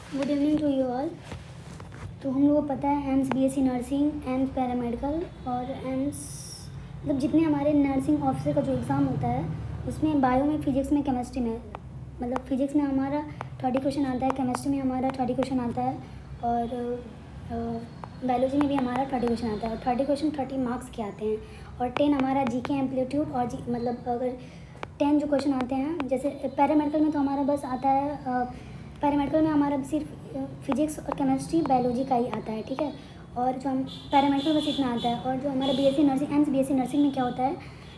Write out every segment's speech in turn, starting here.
Good evening to you all. तो हम लोगों को पता है AIIMS BSc nursing, AIIMS paramedical और एम्स मतलब जितने हमारे नर्सिंग ऑफिसर का जो एग्ज़ाम होता है उसमें बायो में, फिजिक्स में, केमिस्ट्री में, मतलब फिजिक्स में हमारा 30 क्वेश्चन आता है, केमिस्ट्री में हमारा 30 क्वेश्चन आता है और बायोलॉजी में भी हमारा 30 क्वेश्चन आता है। और 30 क्वेश्चन 30 मार्क्स के आते हैं और 10 हमारा जीके एम्पलीट्यूड और मतलब अगर 10 जो क्वेश्चन आते हैं, जैसे पैरामेडिकल में तो हमारा बस आता है पैरामेडिकल में हमारा सिर्फ फिजिक्स और केमिस्ट्री बायोलॉजी का ही आता है, ठीक है। और जो हम पैरामेडिकल बस इतना आता है। और जो हमारा BSc nursing, AIIMS BSc nursing में क्या होता है,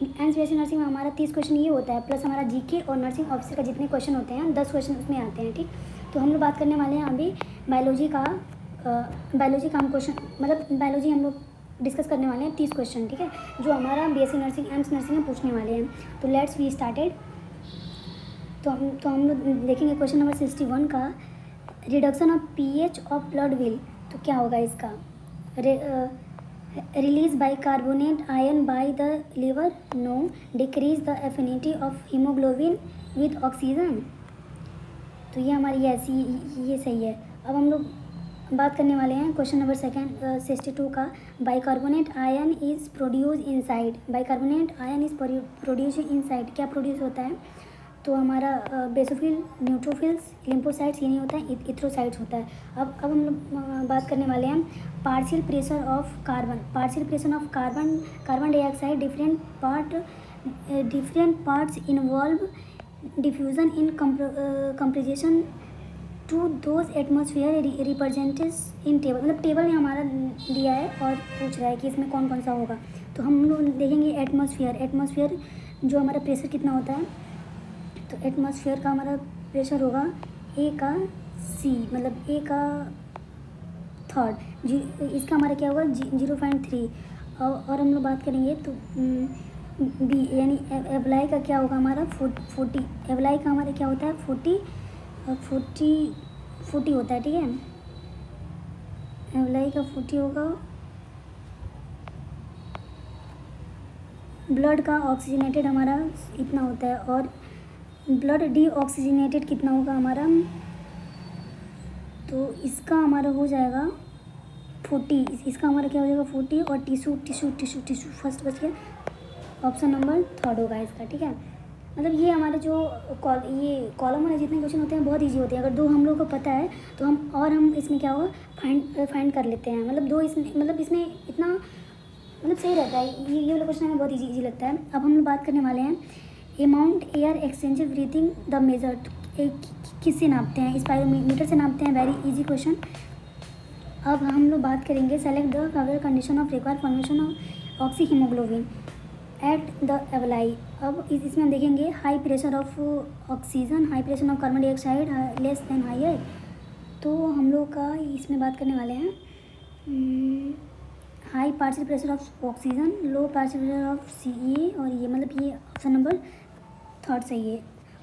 एम्स बीएससी नर्सिंग में हमारा 30 क्वेश्चन ये होता है प्लस हमारा जीके और नर्सिंग ऑफिसर का जितने क्वेश्चन होते हैं 10 क्वेश्चन उसमें आते हैं, ठीक। तो हम लोग बात करने वाले हैं अभी बायोलॉजी का हम क्वेश्चन मतलब बायोलॉजी हम लोग डिस्कस करने वाले हैं 30 क्वेश्चन, ठीक है, जो हमारा बीएससी नर्सिंग, एम्स नर्सिंग में पूछने वाले हैं। तो लेट्स वी स्टार्टेड। तो हम लोग देखेंगे क्वेश्चन नंबर 61 का, reduction of pH of blood will. तो क्या होगा इसका, release by carbonate ion by the liver, no. Decrease the affinity of haemoglobin with oxygen. तो ये हमारी ये सही है। अब हम लोग बात करने वाले हैं क्वेश्चन नंबर 62 का, bicarbonate ion is produce inside. Bicarbonate ion is produce inside, क्या प्रोड्यूस होता है, तो हमारा बेसोफिल, न्यूट्रोफिल्स, लिम्फोसाइट्स ये नहीं होता है, इथ्रोसाइट्स होता है। अब हम लोग बात करने वाले हैं partial pressure of carbon. Partial pressure of carbon dioxide, different parts involve diffusion in compression to those atmosphere represents in table. मतलब टेबल में हमारा दिया है और पूछ रहा है कि इसमें कौन कौन सा होगा। तो हम लोग देखेंगे एटमॉस्फेयर जो हमारा प्रेशर कितना होता है, तो एटमॉस्फेयर का हमारा प्रेशर होगा ए का सी, मतलब ए का थर्ड, इसका हमारा क्या होगा 0.3। और हम लोग बात करेंगे तो बी यानी एवलाई का क्या होगा हमारा 40। एवलाई का हमारा क्या होता है 40 होता है, ठीक है। एवलाई का 40 होगा। ब्लड का ऑक्सीजनेटेड हमारा इतना होता है और ब्लड डीऑक्सीजनेटेड कितना होगा हमारा, तो इसका हमारा हो जाएगा 40। इसका हमारा क्या हो जाएगा 40 और टिश्यू फर्स्ट बच गया, ऑप्शन नंबर 3 होगा इसका, ठीक है। मतलब ये हमारे जो ये कॉलम वाले जितने क्वेश्चन होते हैं बहुत इजी होते हैं। अगर दो हम लोग को पता है तो हम इसमें क्या होगा फाइंड कर लेते हैं। मतलब दो इसमें इतना मतलब सही रहता है। ये वाला क्वेश्चन हमें बहुत इजी लगता है। अब हम लोग बात करने वाले हैं amount air exchange breathing the major. किससे नापते हैं, स्पायरोमीटर से नापते हैं। Very easy question. अब हम लोग बात करेंगे select the final condition of required formation of oxy haemoglobin at the alveoli. अब इसमें हम देखेंगे high pressure of oxygen, high pressure of carbon dioxide less than higher. तो हम लोग का इसमें बात करने वाले हैं high partial pressure of oxygen, low partial pressure of सी, और ये मतलब ये ऑप्शन नंबर 3 सही है।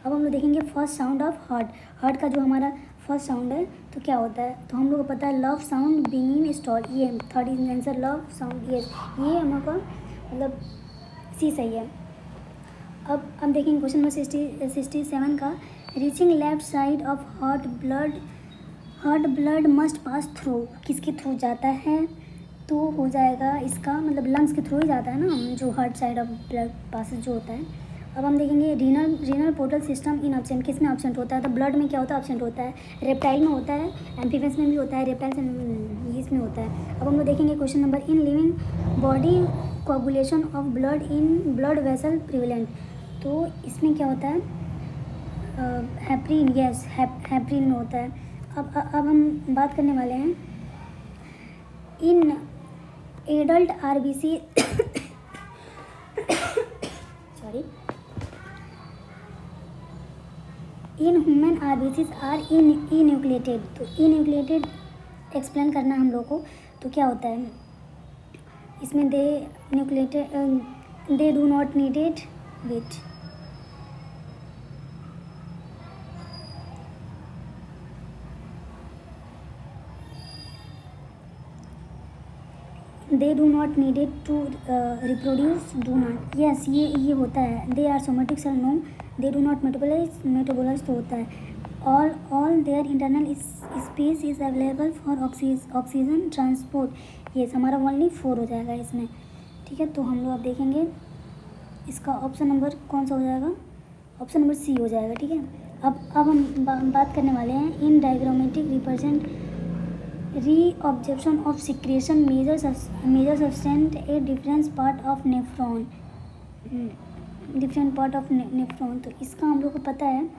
अब हम लोग देखेंगे फर्स्ट साउंड ऑफ हार्ट का जो हमारा फर्स्ट साउंड है तो क्या होता है, तो हम लोग को पता है love sound being in stall. ये 3rd is answer, love sound, ये हम लोग का मतलब सी सही है। अब हम देखेंगे क्वेश्चन नंबर 67 का, reaching left side of heart blood must pass through. किसके थ्रू जाता है, तो हो जाएगा इसका मतलब लंग्स के थ्रू ही जाता है ना, जो heart side of blood passes जो होता है। अब हम देखेंगे renal portal system in absent. किस में एब्सेंट होता है, तो ब्लड में क्या होता है एब्सेंट होता है, रेप्टाइल में होता है, एम्फीबियंस में भी होता है, रेप्टाइल से इसमें होता है। अब हम लोग देखेंगे question number, in living body coagulation of blood in blood vessel prevalent. तो इसमें क्या होता है हेपरिन, यस हेपरिन में होता है। अब हम बात करने वाले हैं in adult RBC sorry, in human RBCs are enucleated. तो इन्यूक्लिएटेड एक्सप्लेन करना है हम लोग को। तो क्या होता है इसमें, they do not needed which, they do not needed to reproduce, do not, ये होता है। They are somatic cell, no. They do not metabolise तो होता है। all their internal space is available for oxygen transport। ये हमारा only 4 हो जाएगा इसमें, ठीक है। तो हम लोग अब देखेंगे इसका ऑप्शन नंबर कौन सा हो जाएगा, ऑप्शन नंबर सी हो जाएगा, ठीक है। अब हम बात करने वाले हैं in diagrammatic represent reabsorption of secretion major substance a different part of nephron, different part of nephron. तो इसका हम लोग को पता है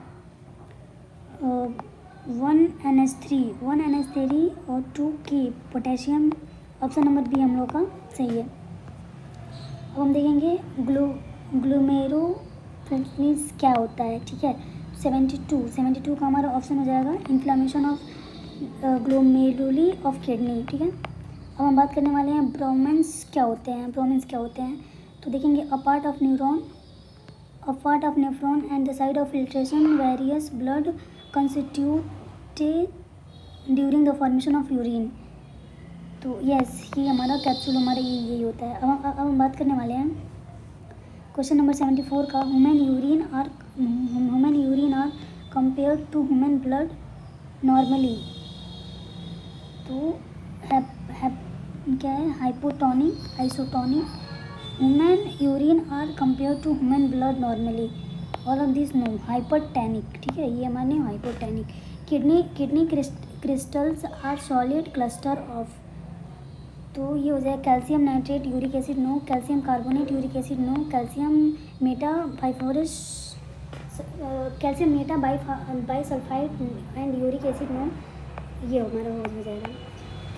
1NH3 और 2K potassium, option number B हम लोग का सही है। अब हम देखेंगे ग्लोमेरुलस क्या होता है, ठीक है। 72 का हमारा ऑप्शन हो जाएगा inflammation of glomeruli of kidney, ठीक है। अब हम बात करने वाले हैं ब्रोमेंस क्या होते हैं। तो देखेंगे a part of nephron and the side of filtration various blood constituted during the formation of urine. तो यस, ये हमारा कैप्सूल हमारा यही होता है। अब हम बात करने वाले हैं क्वेश्चन नंबर 74 का, human urine are compare to human blood normally. तो क्या है, hypotonic, isotonic. Human urine are compare to human blood normally, all of this no. Hypertonic, ठीक है, ये हमारे hypotonic. Kidney crystals are solid cluster of. तो ये हो जाए calcium nitrate uric acid no, calcium carbonate uric acid no, calcium meta bisulphide and uric acid no, ये हमारा हो जाएगा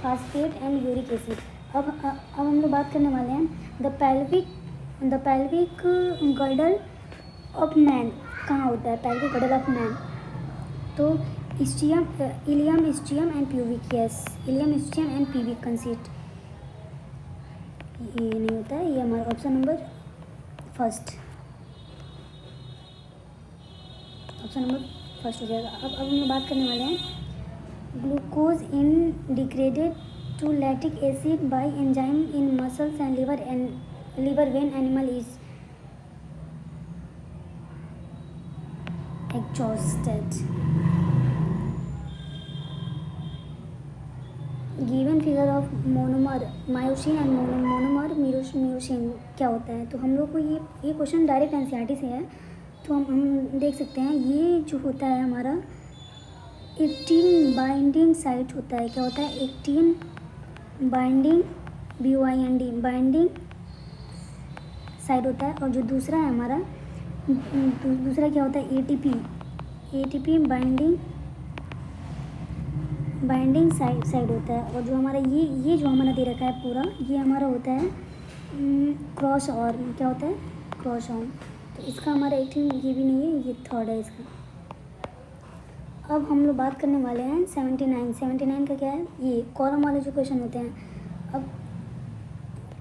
फास्फेट एंड यूरिक एसिड। अब हम लोग बात करने वाले हैं the pelvic girdle of man कहाँ होता है, पेल्विक गर्डल ऑफ मैन। तो ilium, ischium and pubic, yes, ilium, ischium and pubic consist, ये नहीं होता है, ये हमारा ऑप्शन नंबर फर्स्ट हो जाएगा। अब हम लोग बात करने वाले हैं glucose in degraded to lactic acid by enzyme in muscles and liver when animal is exhausted। Given figure of monomer myosin and monomer mucin क्या होता है। तो हम लोग को ये क्वेश्चन डायरेक्ट एनसीईआरटी से है, तो हम देख सकते हैं ये जो होता है हमारा एक्टिन बाइंडिंग साइट होता है। क्या होता है, एक्टिन बाइंडिंग बाइंडिंग साइट होता है। और जो दूसरा है हमारा दूसरा क्या होता है, एटीपी बाइंडिंग साइड होता है। और जो हमारा ये जो हमारा दे रखा है पूरा, ये हमारा होता है क्रॉस आर्म। क्या होता है, क्रॉस आर्म। तो इसका हमारा 18 ये भी नहीं है, ये थर्ड है इसका। अब हम लोग बात करने वाले हैं 79 का क्या है, ये कॉलम वाले जो क्वेश्चन होते हैं। अब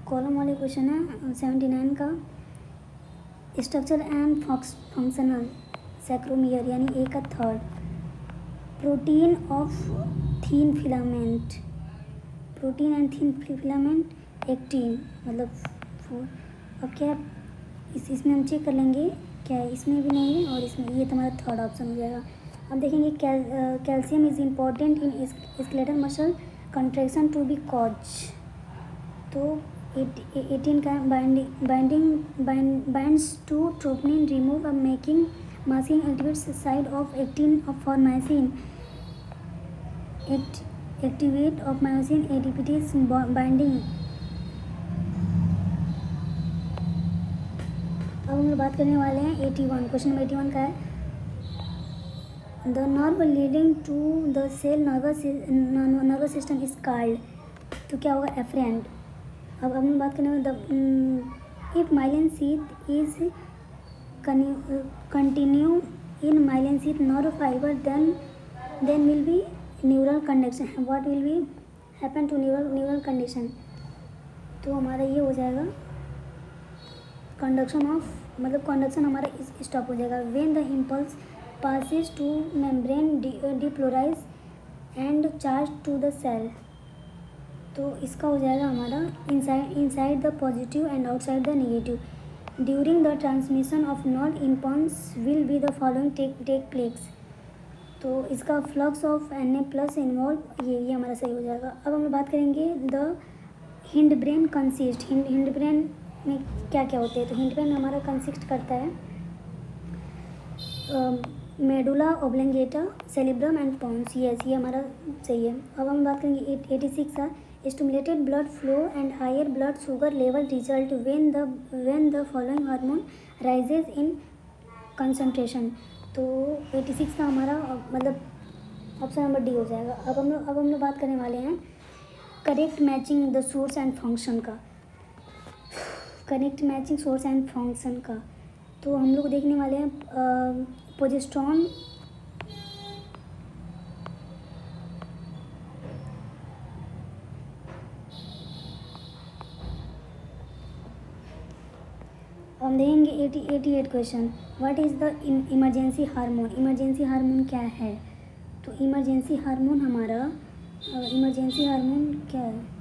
कॉलम वाले क्वेश्चन है 79 का, स्ट्रक्चर एंड फंक्शनल सैक्रोमियर यानी ए का third, protein of thin filament actin मतलब 4। अब क्या इसमें हम चेक कर लेंगे क्या है, इसमें भी नहीं है और इसमें, ये तुम्हारा थर्ड ऑप्शन हो जाएगा। अब देखेंगे calcium is important in skeletal muscle contraction to be cause. तो 18 का binds to troponin remove making masking activates side of actin for myosin activate of myosin ATPase binding. अब हम लोग बात करने वाले हैं 81, क्वेश्चन नंबर 81 का है the nerve leading to the cell nervous system is called. तो क्या होगा, एफरेंट। अब हम बात करने वाले if myelin sheath is continue in myelin sheath nerve fibre then will be neural conduction. What will be happen to neural condition. तो हमारा ये हो जाएगा कंडक्शन हमारा स्टॉप हो जाएगा when the impulse passes to membrane depolarize and charge to the cell। तो इसका हो जाएगा हमारा inside the positive and outside the negative। During the transmission of non impulse will be the following take place। तो इसका flux of Na+ involve, ये हमारा सही हो जाएगा। अब हम लोग बात करेंगे the hind brain consist, hind brain में क्या क्या होते हैं। तो हिंड ब्रेन हमारा कंसिस्ट करता है medulla oblongata, cerebrum and pons. ये हमारा सही है। अब हम बात करेंगे 86 का stimulated blood flow and higher blood sugar level result when the following hormone rises in concentration. तो 86 का हमारा मतलब ऑप्शन नंबर डी हो जाएगा। अब हम लोग बात करने वाले हैं correct matching the source and function का, correct matching source and function का। तो हम लोग देखने वाले हैं प्रोजेस्टेरोन, हम देखेंगे 88 question, what is the emergency hormone. Emergency hormone क्या है। तो इमरजेंसी हार्मोन हमारा इमरजेंसी हार्मोन क्या है,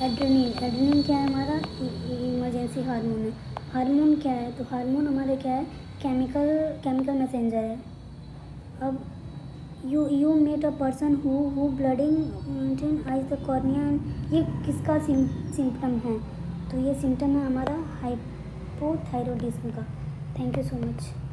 एड्रेनलिन क्या है हमारा इमरजेंसी हार्मोन है। हार्मोन क्या है, तो हार्मोन हमारे क्या है, केमिकल मैसेंजर है। अब you met a person who bleeding eyes the cornea, ये किसका सिम्टम है। तो ये सिम्टम है हमारा हाइपोथायरॉयडिज्म का। Thank you so much.